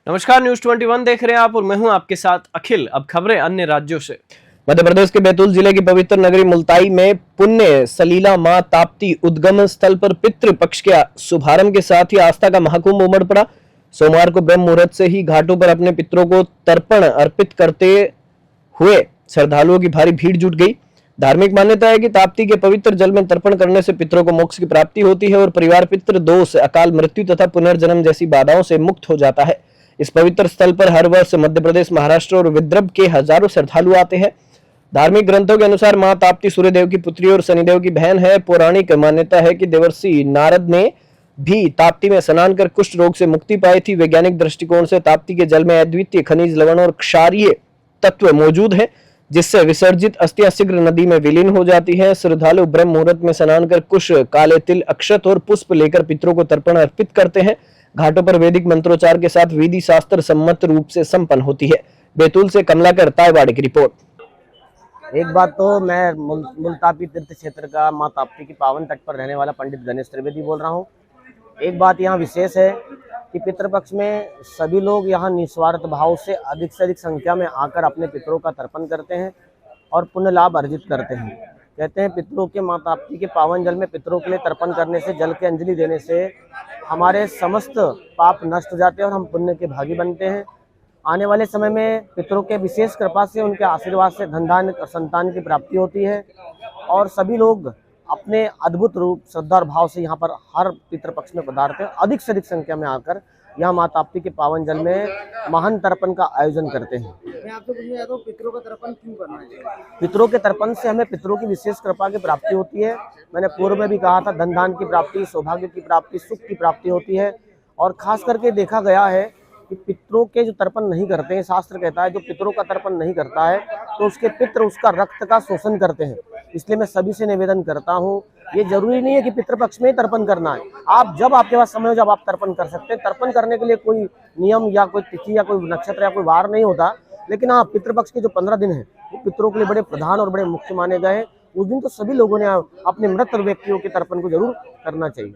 नमस्कार, न्यूज 21 देख रहे हैं आप और मैं हूं आपके साथ अखिल। अब खबरें अन्य राज्यों से। मध्य प्रदेश के बैतूल जिले की पवित्र नगरी मुल्ताई में पुण्य सलीला मां ताप्ती उद्गम स्थल पर पितृपक्ष के शुभारंभ के साथ ही आस्था का महाकुंभ उमड़ पड़ा। सोमवार को ब्रह्म मुहूर्त से ही घाटों पर अपने पितरों को तर्पण अर्पित करते हुए श्रद्धालुओं की भारी भीड़ जुट गई। धार्मिक मान्यता है कि ताप्ती के पवित्र जल में तर्पण करने से पितरों को मोक्ष की प्राप्ति होती है और परिवार पितृ दोष, अकाल मृत्यु तथा पुनर्जन्म जैसी बाधाओं से मुक्त हो जाता है। इस पवित्र स्थल पर हर वर्ष मध्य प्रदेश, महाराष्ट्र और विदर्भ के हजारों श्रद्धालु आते हैं। धार्मिक ग्रंथों के अनुसार मां ताप्ती सूर्यदेव की पुत्री और शनिदेव की बहन है। पौराणिक मान्यता है कि देवर्षि नारद ने भी ताप्ती में स्नान कर कुष्ठ रोग से मुक्ति पाई थी। वैज्ञानिक दृष्टिकोण से ताप्ती के जल में अद्वितीय खनिज, लवण और क्षारीय तत्व मौजूद है, जिससे विसर्जित अस्थियां शीघ्र नदी में विलीन हो जाती है। श्रद्धालु ब्रह्म मुहूर्त में स्नान कर कुश, काले तिल, अक्षत और पुष्प लेकर पितरों को तर्पण अर्पित करते हैं। घाटों पर वैदिक मंत्रोच्चार के साथ विधि शास्त्र सम्मत रूप से संपन्न होती है। बैतूल से कमलाकर तायवाड़े की रिपोर्ट। एक बात तो मैं मुल्ताई तीर्थ क्षेत्र का मां ताप्ती की पावन तट पर रहने वाला पंडित गणेश त्रिवेदी बोल रहा हूँ। एक बात यहाँ विशेष है कि पितृपक्ष में सभी लोग यहाँ निस्वार्थ भाव से अधिक संख्या में आकर अपने पितरों का तर्पण करते हैं और पुण्य लाभ अर्जित करते हैं। कहते हैं पितरों के मां ताप्ती के पावन जल में पितरों के लिए तर्पण करने से, जल की अंजलि देने से हमारे समस्त पाप नष्ट हो जाते हैं और हम पुण्य के भागी बनते हैं। आने वाले समय में पितरों के विशेष कृपा से, उनके आशीर्वाद से धन धान्य और संतान की प्राप्ति होती है और सभी लोग अपने अद्भुत रूप, श्रद्धा और भाव से यहाँ पर हर पितृपक्ष में पधारते हैं। अधिक से अधिक संख्या में आकर यहाँ मां ताप्ती के पावन जल में महान तर्पण का आयोजन करते हैं। मैं आपसे पूछना चाहता हूँ, पितरों का तर्पण क्यों करना चाहिए? पितरों के तर्पण से हमें पितरों की विशेष कृपा की प्राप्ति होती है। मैंने पूर्व में भी कहा था, धन धान की प्राप्ति, सौभाग्य की प्राप्ति, सुख की प्राप्ति होती है। और खास करके देखा गया है कि पितरों के जो तर्पण नहीं करते हैं, शास्त्र कहता है जो पितरों का तर्पण नहीं करता है तो उसके पितृ उसका रक्त का शोषण करते हैं। इसलिए मैं सभी से निवेदन करता हूँ, ये जरूरी नहीं है कि पितृपक्ष में ही तर्पण करना है। आप जब आपके पास समय हो, जब आप तर्पण कर सकते हैं। तर्पण करने के लिए कोई नियम या कोई तिथि या कोई नक्षत्र या कोई वार नहीं होता, लेकिन हाँ, पितृपक्ष के जो 15 दिन है वो पितरों के लिए बड़े प्रधान और बड़े मुख्य माने गए हैं। उस दिन तो सभी लोगों ने अपने मृत व्यक्तियों के तर्पण को जरूर करना चाहिए।